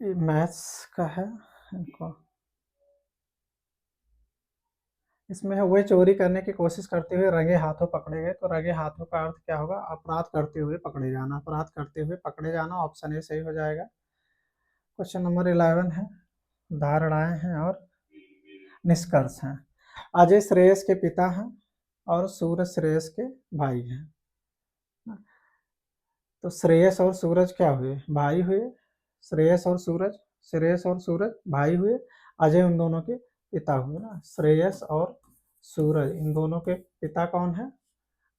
ये मैथ्स का है, इनको इसमें है, वह चोरी करने की कोशिश करते हुए रंगे हाथों पकड़े गए, तो रंगे हाथों का अर्थ क्या होगा, अपराध करते हुए पकड़े जाना, अपराध करते हुए पकड़े जाना, ऑप्शन ए सही हो जाएगा। क्वेश्चन नंबर 11 है, धारणाएं हैं और निष्कर्ष हैं। अजय श्रेयस के पिता हैं और सूरज श्रेयस के भाई हैं। तो श्रेयस और सूरज क्या हुए, भाई हुए। श्रेयस और सूरज, श्रेयस और सूरज भाई हुए। अजय उन दोनों के पिता हुए ना। श्रेयस और सूरज इन दोनों के पिता कौन है,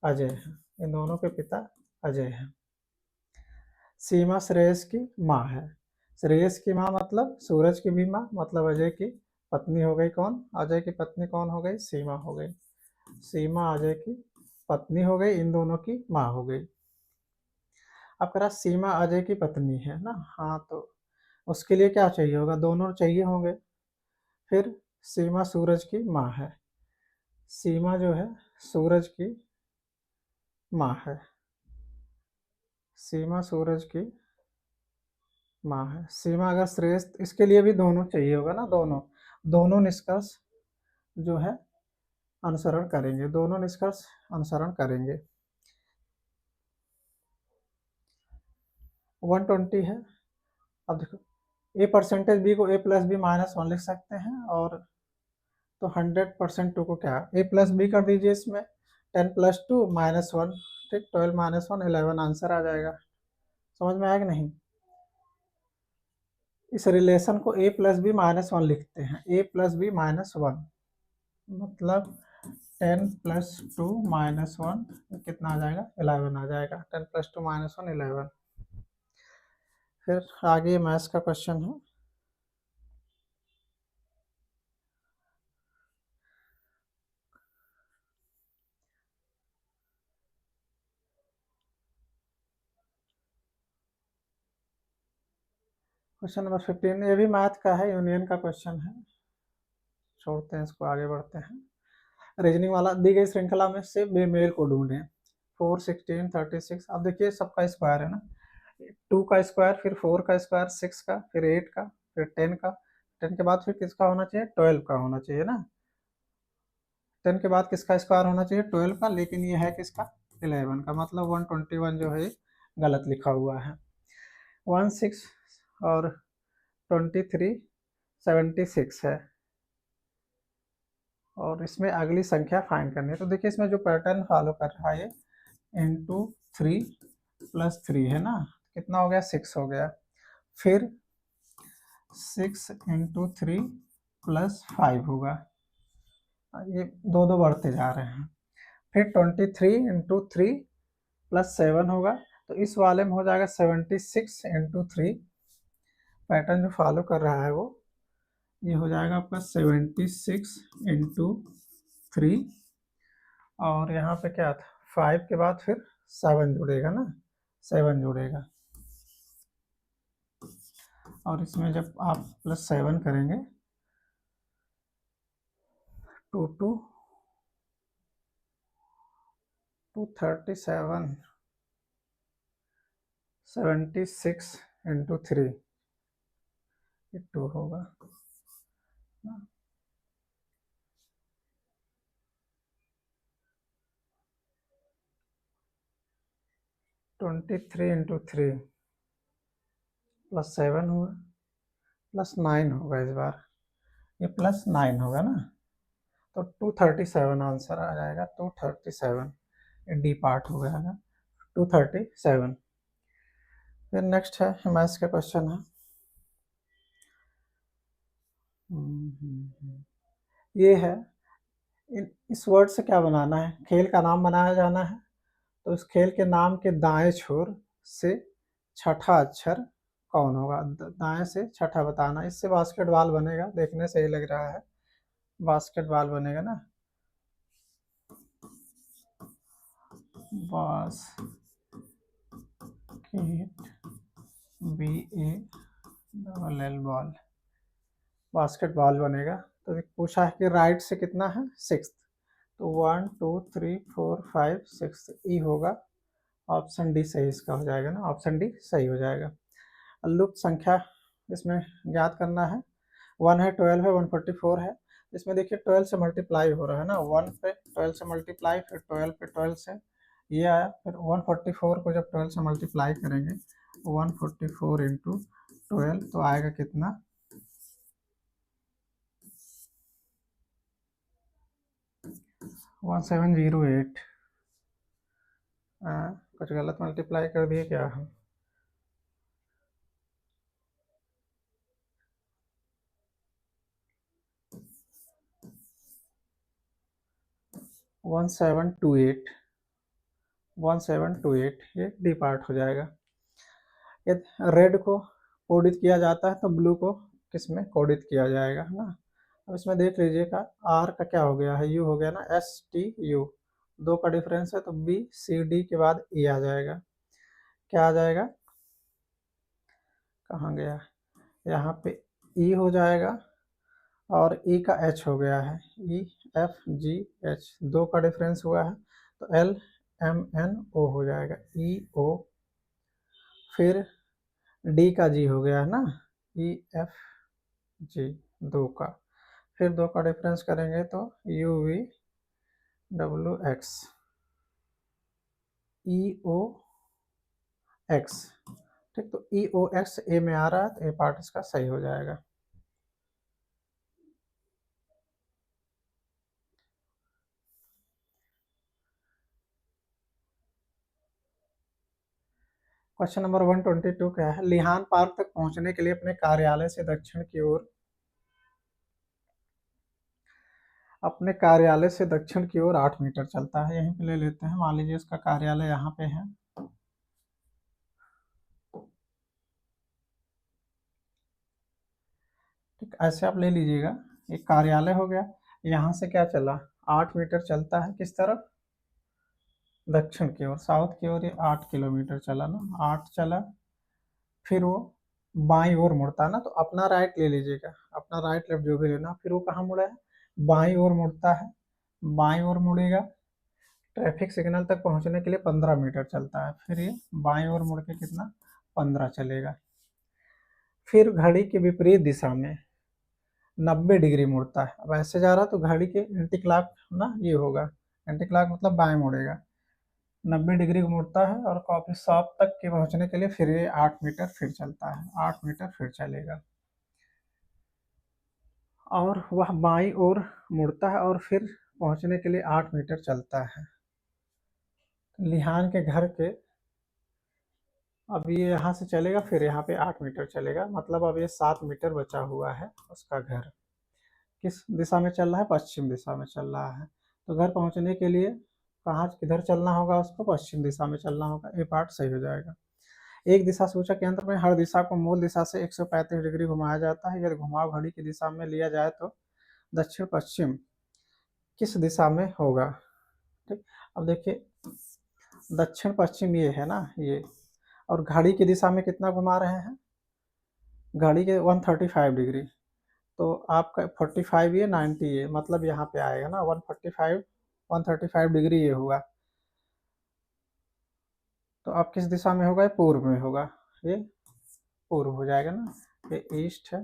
अजय है। इन दोनों के पिता अजय हैं। सीमा श्रेयस की माँ है। श्रेयस की माँ मतलब सूरज की भी माँ, मतलब अजय की पत्नी हो गई कौन, अजय की पत्नी कौन हो गई, सीमा हो गई। सीमा अजय की पत्नी हो गई, इन दोनों की माँ हो गई। अब कह रहा सीमा अजय की पत्नी है ना, हाँ, तो उसके लिए क्या चाहिए होगा, दोनों चाहिए होंगे। फिर सीमा सूरज की माँ है, सीमा जो है सूरज की माँ है, सीमा सूरज की माँ है। सीमा अगर श्रेष्ठ, इसके लिए भी दोनों चाहिए होगा ना, दोनों दोनों निष्कर्ष जो है अनुसरण करेंगे, दोनों निष्कर्ष अनुसरण करेंगे। 120 है। अब देखो, ए परसेंटेज बी को ए प्लस बी माइनस वन लिख सकते हैं, और तो 100% टू को क्या, ए प्लस बी कर दीजिए इसमें, 10 + 2 -1, ठीक, 12 - 1 11 आंसर आ जाएगा। समझ में आया कि नहीं। इस रिलेशन को ए प्लस बी माइनस वन लिखते हैं, ए प्लस बी माइनस वन, मतलब 10 + 2 - 1 कितना आ जाएगा, 11 आ जाएगा। 10 + 2 - 1 11। फिर आगे मैथ्स का क्वेश्चन है। क्वेश्चन नंबर 15, ये भी मैथ का है, यूनियन का क्वेश्चन है, छोड़ते हैं इसको, आगे बढ़ते हैं। रीजनिंग वाला, दी गई श्रृंखला में से बेमेल को ढूंढें। 4 16 36। अब देखिए सबका स्क्वायर है ना, 2 का स्क्वायर, फिर 4 का स्क्वायर, 6 का, फिर 8 का, फिर 10 का, 10 के बाद फिर किसका होना चाहिए, 12 का होना चाहिए ना। 10 के बाद किसका स्क्वायर होना चाहिए, 12 का, लेकिन ये है किसका, 11 का, मतलब 121 जो है गलत लिखा हुआ है। 16 और 23 76 है और इसमें अगली संख्या फाइंड करनी है। तो देखिए इसमें जो पैटर्न फॉलो कर रहा है ये इंटू 3 प्लस 3 है ना, कितना हो गया 6 हो गया। फिर 6 इंटू 3 प्लस 5 होगा, ये दो दो बढ़ते जा रहे हैं। फिर 23 इंटू 3 प्लस 7 होगा, तो इस वाले में हो जाएगा 76 इंटू 3। पैटर्न जो फॉलो कर रहा है वो ये हो जाएगा आपका 76 इंटू 3, और यहाँ पे क्या था 5 के बाद फिर 7 जुड़ेगा ना, 7 जुड़ेगा, और इसमें जब आप प्लस 7 करेंगे 2 2 237 76 इंटू 3 ये 2 होगा। 23 इंटू 3 प्लस 7 होगा, प्लस 9 होगा इस बार, ये प्लस 9 होगा ना, तो 237 आंसर आ जाएगा। 237 ये डी पार्ट हो गया, 237। फिर नेक्स्ट है मैथ्स का क्वेश्चन है, ये है इस वर्ड से क्या बनाना है, खेल का नाम बनाया जाना है। तो इस खेल के नाम के दाएं छोर से छठा अक्षर कौन होगा, दाएं से छठा बताना। इससे बास्केटबॉल बनेगा, देखने से ही लग रहा है बास्केटबॉल बनेगा ना, बास्केट BALL बॉल, बास्केटबॉल बनेगा। तो पूछा है कि राइट से कितना है 6, तो 1 2 3 4 5 6 ई होगा, ऑप्शन डी सही इसका हो जाएगा ना, ऑप्शन डी सही हो जाएगा। लुप्त संख्या इसमें ज्ञात करना है, 1 है 12 है 144 है। इसमें देखिए 12 से मल्टीप्लाई हो रहा है ना, 1 पे 12 से मल्टीप्लाई, फिर 12 पे 12 से ये आया, फिर 144 को जब 12 से मल्टीप्लाई करेंगे 144 इंटू 12 तो आएगा कितना 1708। कुछ गलत मल्टीप्लाई कर दिए क्या हम, 1728 ये डी पार्ट हो जाएगा। यदि रेड को कोडित किया जाता है तो ब्लू को किस में कोडित किया जाएगा ना। अब इसमें देख लीजिएगा आर का क्या हो गया है, यू हो गया ना, STU, दो का डिफरेंस है तो BCD के बाद E आ जाएगा। क्या आ जाएगा, कहाँ गया, यहाँ पे E हो जाएगा, और E का H हो गया है, EFGH, दो का डिफरेंस हुआ है तो LMNO हो जाएगा, EO। फिर D का G हो गया है ना, EFG, दो का, फिर दो का डिफरेंस करेंगे तो UVWX, EOX, ठीक, तो EOX ए में आ रहा है तो ए पार्ट इसका सही हो जाएगा। क्वेश्चन नंबर 122 क्या है, लिहान पार्क तक पहुंचने के लिए अपने कार्यालय से दक्षिण की ओर, अपने कार्यालय से दक्षिण की ओर 8 मीटर चलता है। यहीं पे ले लेते हैं, मान लीजिए इसका कार्यालय यहाँ पे है, ठीक, ऐसे आप ले लीजिएगा, एक कार्यालय हो गया, यहाँ से क्या चला 8 मीटर चलता है, किस तरफ, दक्षिण की ओर, साउथ की ओर, ये 8 किलोमीटर चला ना, 8 चला, फिर वो बाईं ओर मुड़ता है ना, तो अपना राइट ले लीजिएगा, अपना राइट लेफ्ट जो भी लेना, फिर वो कहाँ मुड़ा है, बाईं ओर मुड़ता है, बाईं ओर मुड़ेगा, ट्रैफिक सिग्नल तक पहुंचने के लिए 15 मीटर चलता है, फिर ये बाईं ओर मुड़ के कितना 15 चलेगा, फिर घड़ी के विपरीत दिशा में 90 डिग्री मुड़ता है। अब ऐसे जा रहा तो घड़ी के एंटी क्लॉक ना ये होगा, एंटी क्लॉक मतलब बाएं मुड़ेगा, 90 डिग्री मुड़ता है, और कॉफी शॉप तक के पहुंचने के लिए फिर ये 8 मीटर फिर चलता है, 8 मीटर फिर चलेगा। और वह बाईं ओर मुड़ता है और फिर पहुंचने के लिए 8 मीटर चलता है। लिहान के घर के, अब ये यहाँ से चलेगा फिर यहाँ पे 8 मीटर चलेगा, मतलब अब ये 7 मीटर बचा हुआ है उसका घर। किस दिशा में चल रहा है? पश्चिम दिशा में चल रहा है। तो घर पहुंचने के लिए कहाँ किधर चलना होगा उसको? पश्चिम दिशा में चलना होगा। ये पार्ट सही हो जाएगा। एक दिशा सूचक यंत्र में हर दिशा को मूल दिशा से 135 डिग्री घुमाया जाता है। यदि घुमाव घड़ी की दिशा में लिया जाए तो दक्षिण पश्चिम किस दिशा में होगा? ठीक, अब देखिए दक्षिण पश्चिम ये है ना, ये, और घड़ी की दिशा में कितना घुमा रहे हैं? घड़ी के 135 डिग्री, तो आपका 45 ये 90 ये, मतलब यहाँ पे आएगा ना 135 डिग्री ये हुआ। तो अब किस दिशा में होगा? ये पूर्व में होगा, ये पूर्व हो जाएगा ना। ये ईस्ट है,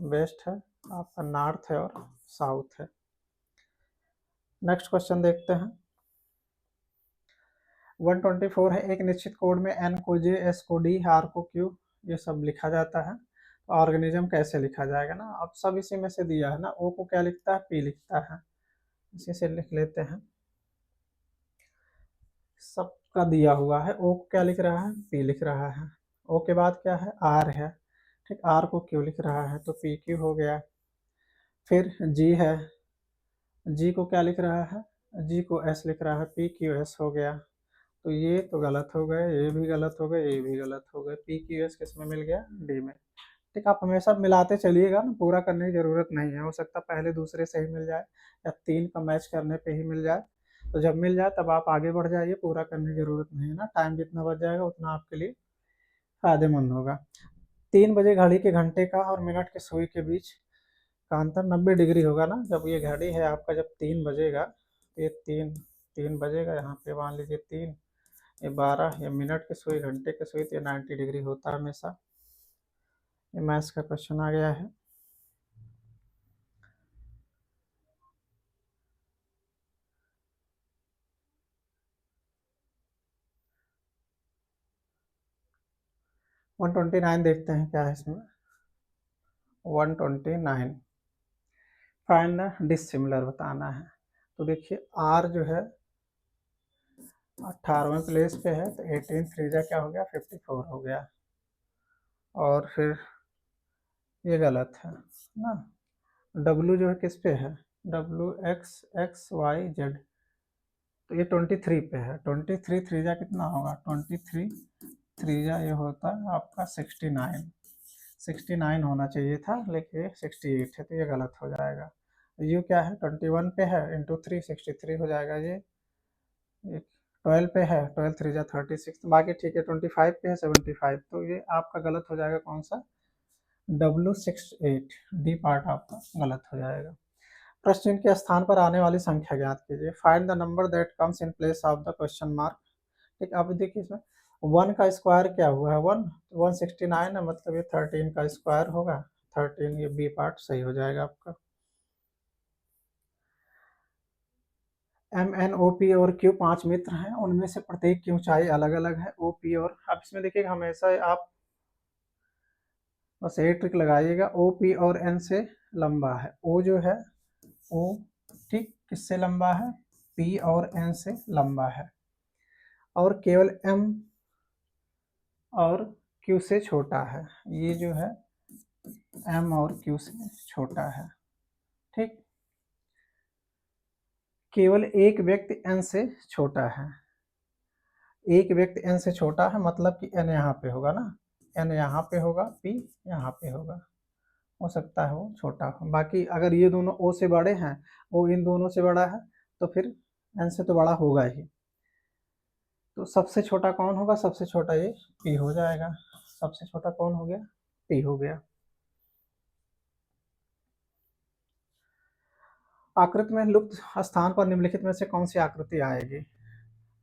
वेस्ट है, आपका नॉर्थ है और साउथ है। नेक्स्ट क्वेश्चन देखते हैं। 124 है, एक निश्चित कोड में एन को जे, एस को डी, आर को क्यू ये सब लिखा जाता है। तो ऑर्गेनिज्म कैसे लिखा जाएगा ना? अब सब इसी में से दिया है ना। ओ को क्या लिखता है? पी लिखता है, इसी से लिख लेते हैं। सबका दिया हुआ है। ओ को क्या लिख रहा है? पी लिख रहा है। ओ के बाद क्या है? आर है। ठीक, आर को क्यू लिख रहा है तो पी क्यू हो गया। फिर जी है, जी को क्या लिख रहा है? जी को एस लिख रहा है, पी क्यू एस हो गया। तो ये तो गलत हो गए, ये भी गलत हो गए, ये भी गलत हो गए। पी क्यू एस किस में मिल गया? डी में। ठीक, आप हमेशा मिलाते चलिएगा ना, पूरा करने की जरूरत नहीं है। हो सकता है पहले दूसरे से ही मिल जाए या 3 का मैच करने पे ही मिल जाए। तो जब मिल जाए तब आप आगे बढ़ जाइए, पूरा करने की जरूरत नहीं है ना। टाइम जितना बच जाएगा उतना आपके लिए फायदेमंद होगा। 3 बजे घड़ी के घंटे का और मिनट के सुई के बीच का अंतर 90 डिग्री होगा ना। जब ये घड़ी है आपका, जब 3 बजेगा तो ये तीन तीन बजेगा, यहाँ पे मान लीजिए 3, ये 12, ये मिनट के सुई, घंटे के सुई, तो ये 90 डिग्री होता है हमेशा। ये मैथ्स का क्वेश्चन आ गया है। वन 129 देखते हैं क्या है इसमें। 129, फाइंड द डिसिमिलर बताना है। तो देखिए आर जो है 18वें प्लेस पे है, तो 18 3 क्या हो गया? 54 हो गया। और फिर ये गलत है ना। डब्लू जो है किस पे है? W X X Y Z, तो ये 23 पे है। 23 3 कितना होगा? 23 3 ये होता है आपका 69। 69 होना चाहिए था, लेकिन ये 68 है, तो ये गलत हो जाएगा। यू क्या है? 21 पे है, इंटू 3 63 हो जाएगा। ये 12 पे है, 12 3 36, बाकी ठीक है। 25 पे है 75, तो ये आपका गलत हो जाएगा। कौन सा? W68, डी पार्ट आपका गलत हो जाएगा। प्रश्न के स्थान पर आने वाली संख्या ज्ञात कीजिए। Find the number that comes in place of the question mark. ठीक, अब देखिए इसमें 1 का स्क्वायर क्या हुआ है? 169 है, मतलब ये 13 का स्क्वायर होगा। 13, ये बी पार्ट सही हो जाएगा आपका। एम एन ओ पी और क्यू 5 मित्र हैं, उनमें से प्रत्येक की ऊंचाई अलग अलग है। ओ पी और, अब इसमें देखिए हमेशा आप बस एक ट्रिक लगाइएगा। ओ पी और एन से लंबा है। ओ जो है, ओ ठीक किससे लंबा है? पी और एन से लंबा है। और केवल एम और क्यू से छोटा है। ये जो है एम और क्यू से छोटा है। ठीक, केवल एक व्यक्ति एन से छोटा है। एक व्यक्ति एन से छोटा है, मतलब कि एन यहाँ पे होगा ना, एन यहाँ पे होगा, पी यहाँ पे होगा। हो सकता है वो छोटा हो। बाकी अगर ये दोनों ओ से बड़े हैं, ओ इन दोनों से बड़ा है, तो फिर एन से तो बड़ा होगा ही। तो सबसे छोटा कौन होगा? सबसे छोटा ये पी हो जाएगा। सबसे छोटा कौन हो गया? पी हो गया। आकृति में लुप्त स्थान पर निम्नलिखित में से कौन सी आकृति आएगी?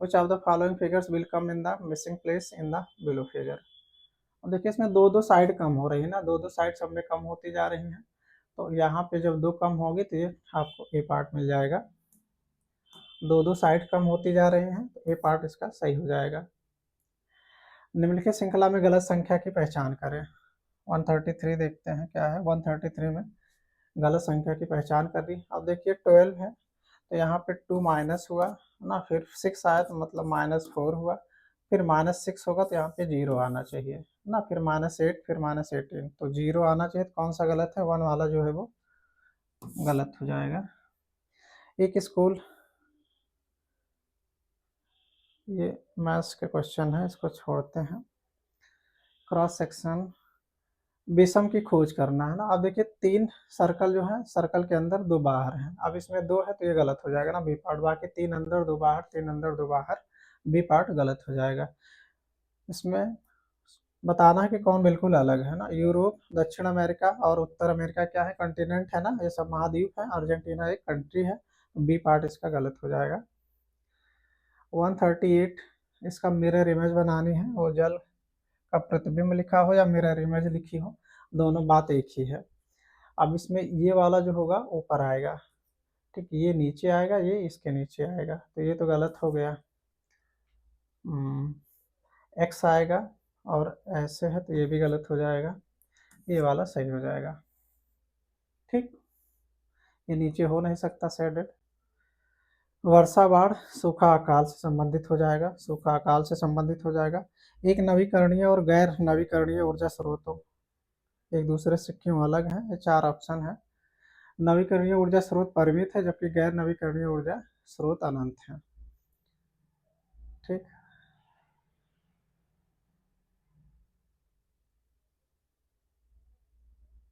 Which of the following figures will come in the missing place in the below figure? अब देखिए इसमें दो दो साइड कम हो रही है ना, दो दो साइड सब में कम होती जा रही हैं। तो यहाँ पे जब दो कम होगी तो ये आपको ए पार्ट मिल जाएगा। दो दो साइड कम होती जा रही हैं, तो ए पार्ट इसका सही हो जाएगा। निम्नलिखित श्रृंखला में गलत संख्या की पहचान करें। 133 देखते हैं क्या है। 133 में गलत संख्या की पहचान कर रही है। अब देखिए 12 है तो यहाँ पे 2 माइनस हुआ ना, फिर 6 आया तो मतलब -4 हुआ, फिर -6 होगा तो यहाँ पे 0 आना चाहिए ना, फिर -8, फिर -18, तो 0 आना चाहिए। तो कौन सा गलत है? 1 वाला जो है वो गलत हो जाएगा। एक स्कूल, ये मैथ्स के क्वेश्चन है, इसको छोड़ते हैं। क्रॉस सेक्शन विषम की खोज करना है ना। अब देखिए 3 सर्कल जो है, सर्कल के अंदर 2 बाहर हैं। अब इसमें 2 है तो ये गलत हो जाएगा ना, बी पार्ट। बाकी 3 अंदर 2 बाहर, 3 अंदर 2 बाहर, बी पार्ट गलत हो जाएगा। इसमें बताना है कि कौन बिल्कुल अलग है ना। यूरोप, दक्षिण अमेरिका और उत्तर अमेरिका क्या है? कॉन्टिनेंट है ना, ये सब महाद्वीप है। अर्जेंटीना एक कंट्री है, तो बी पार्ट इसका गलत हो जाएगा। 138, इसका मिरर इमेज बनानी है, वो जल का प्रतिबिंब लिखा हो या मिरर इमेज लिखी हो, दोनों बात एक ही है। अब इसमें ये वाला जो होगा ऊपर आएगा, ठीक, ये नीचे आएगा, ये इसके नीचे आएगा, तो ये तो गलत हो गया। एक्स आएगा और ऐसे है तो ये भी गलत हो जाएगा, ये वाला सही हो जाएगा। ठीक, ये नीचे हो नहीं सकता शेडेड। वर्षा बाढ़ सूखा अकाल से संबंधित हो जाएगा, सूखा अकाल से संबंधित हो जाएगा। एक नवीकरणीय और गैर नवीकरणीय ऊर्जा स्रोतों एक दूसरे से क्यों अलग है? ये 4 ऑप्शन है। नवीकरणीय ऊर्जा स्रोत परिमित है, जबकि गैर नवीकरणीय ऊर्जा स्रोत अनंत है। ठीक,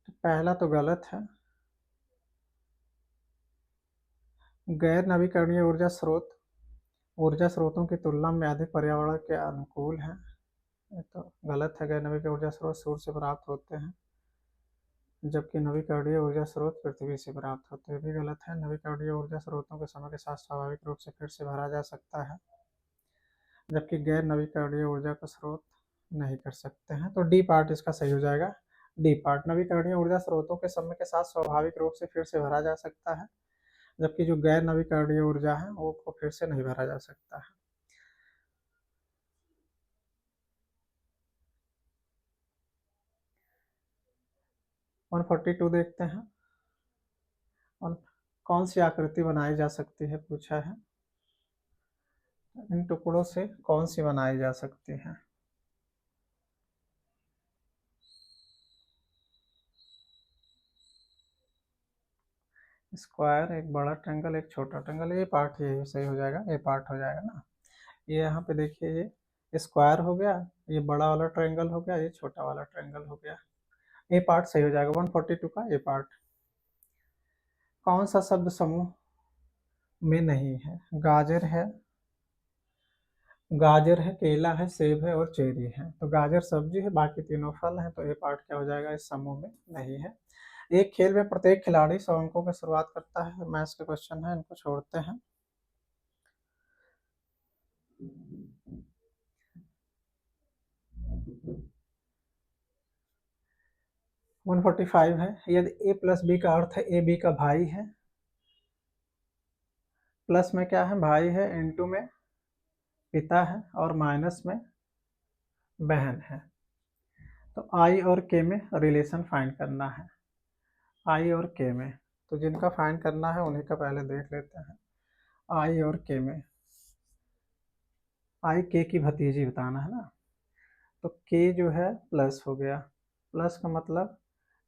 तो पहला तो गलत है। गैर नवीकरणीय ऊर्जा स्रोत ऊर्जा स्रोतों की तुलना में अधिक पर्यावरण के अनुकूल है, ये तो गलत है। गैर नवीकरणीय ऊर्जा स्रोत सूर्य से प्राप्त होते हैं, जबकि नवीकरणीय ऊर्जा स्रोत पृथ्वी से प्राप्त होते हैं, भी गलत है। नवीकरणीय ऊर्जा स्रोतों के समय के साथ स्वाभाविक रूप से फिर से भरा जा सकता है, जबकि गैर नवीकरणीय ऊर्जा का स्रोत नहीं कर सकते हैं, तो डी पार्ट इसका सही हो जाएगा। डी पार्ट, नवीकरणीय ऊर्जा स्रोतों के समय के साथ स्वाभाविक रूप से फिर से भरा जा सकता है, जबकि जो गैर नवीकरणीय ऊर्जा है वो को फिर से नहीं भरा जा सकता है। 142 देखते हैं। और कौन सी आकृति बनाई जा सकती है, पूछा है। इन टुकड़ों से कौन सी बनाई जा सकती है? स्क्वायर, एक बड़ा ट्रायंगल, एक छोटा ट्रायंगल, ये पार्ट ये सही हो जाएगा, ये पार्ट हो जाएगा ना। ये यहाँ पे देखिए, ये स्क्वायर हो गया, ये बड़ा वाला ट्रायंगल हो गया, ये छोटा वाला ट्रायंगल हो गया, ये पार्ट सही हो जाएगा 142 का ये पार्ट। कौन सा शब्द समूह में नहीं है? गाजर है, केला है, सेब है और चेरी है। तो गाजर सब्जी है, बाकी तीनों फल हैं, तो ये पार्ट क्या हो जाएगा? इस समूह में नहीं है। एक खेल में प्रत्येक खिलाड़ी 100 अंकों की शुरुआत करता है, मैथ्स के क्वेश्चन है, इनको छोड़ते हैं। 145 है, यदि a प्लस बी का अर्थ है ए बी का भाई है, प्लस में क्या है? भाई है, इनटू में पिता है और माइनस में बहन है, तो आई और के में रिलेशन फाइंड करना है। आई और के में, तो जिनका फाइंड करना है उन्हीं का पहले देख लेते हैं। आई और के में, आई के की भतीजी बताना है ना, तो के जो है प्लस हो गया, प्लस का मतलब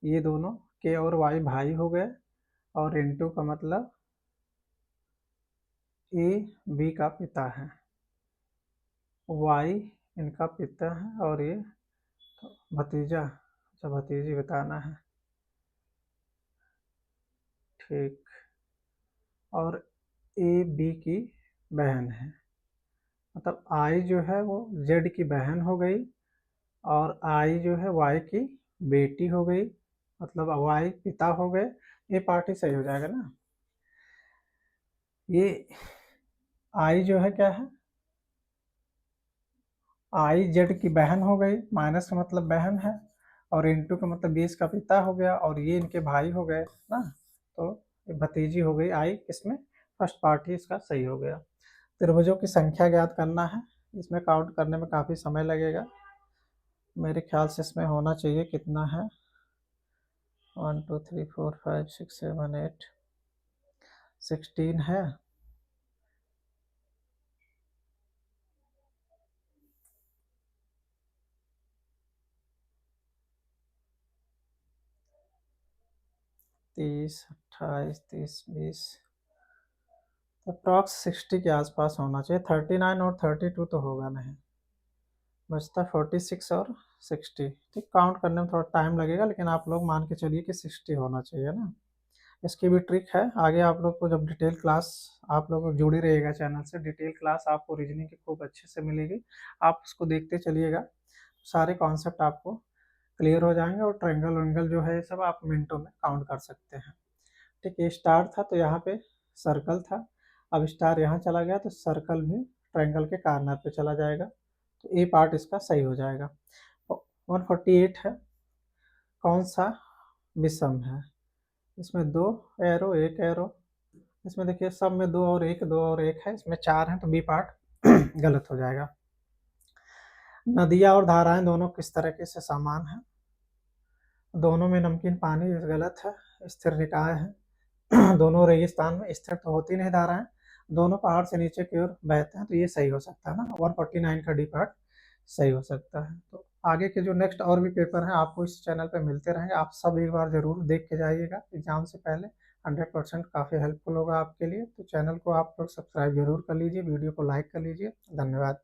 ये दोनों के और वाई भाई हो गए, और इनटू का मतलब ए बी का पिता है, वाई इनका पिता है, और ये तो भतीजा, अच्छा भतीजी बताना है। ठीक, और ए बी की बहन है, मतलब आई जो है वो जेड की बहन हो गई, और आई जो है वाई की बेटी हो गई, मतलब वाई पिता हो गए। ये पार्ट ही सही हो जाएगा ना। ये आई जो है क्या है? आई जेड की बहन हो गई, माइनस का मतलब बहन है, और इंटू का मतलब 20 का पिता हो गया, और ये इनके भाई हो गए ना, तो ये भतीजी हो गई आई, इसमें फर्स्ट पार्ट ही इसका सही हो गया। त्रिभुजों की संख्या ज्ञात करना है, इसमें काउंट करने में काफ़ी समय लगेगा, मेरे ख्याल से इसमें होना चाहिए कितना है, 1 2 3 4 5 6 7 8 16 है। तीस 28 30 20 अप्रॉक्स 60 के आसपास होना चाहिए। 39 और 32 तो होगा नहीं, बचता 46 और 60। ठीक, काउंट करने में थोड़ा टाइम लगेगा, लेकिन आप लोग मान के चलिए कि 60 होना चाहिए ना। इसकी भी ट्रिक है, आगे आप लोग को जब डिटेल क्लास, आप लोग जुड़े रहिएगा चैनल से, डिटेल क्लास आपको रीजनिंग की खूब अच्छे से मिलेगी। आप उसको देखते चलिएगा, सारे कॉन्सेप्ट आपको क्लियर हो जाएंगे और ट्रायंगल वेंगल जो है ये सब आप मिनटों में काउंट कर सकते हैं। ठीक, ये स्टार था तो यहाँ पे सर्कल था, अब स्टार यहाँ चला गया तो सर्कल भी ट्रायंगल के कार्नर पे चला जाएगा, तो ए पार्ट इसका सही हो जाएगा। 148 है, कौन सा विषम है? इसमें दो एरो एक एरो, इसमें देखिए सब में दो और एक है, इसमें चार है तो बी पार्ट गलत हो जाएगा। नदियाँ और धाराएं दोनों किस तरीके से समान है? दोनों में नमकीन पानी गलत है। स्थिर निकाय है दोनों रेगिस्तान में स्थिर तो होती नहीं धाराएं, दोनों पहाड़ से नीचे की ओर बहते हैं, तो ये सही हो सकता है ना, 149 का डी पार्ट सही हो सकता है। तो आगे के जो नेक्स्ट और भी पेपर हैं आपको इस चैनल पे मिलते रहेंगे, आप सब एक बार जरूर देख के जाइएगा एग्जाम से पहले। 100% काफ़ी हेल्पफुल होगा आपके लिए। तो चैनल को आप लोग सब्सक्राइब जरूर कर लीजिए, वीडियो को लाइक कर लीजिए। धन्यवाद।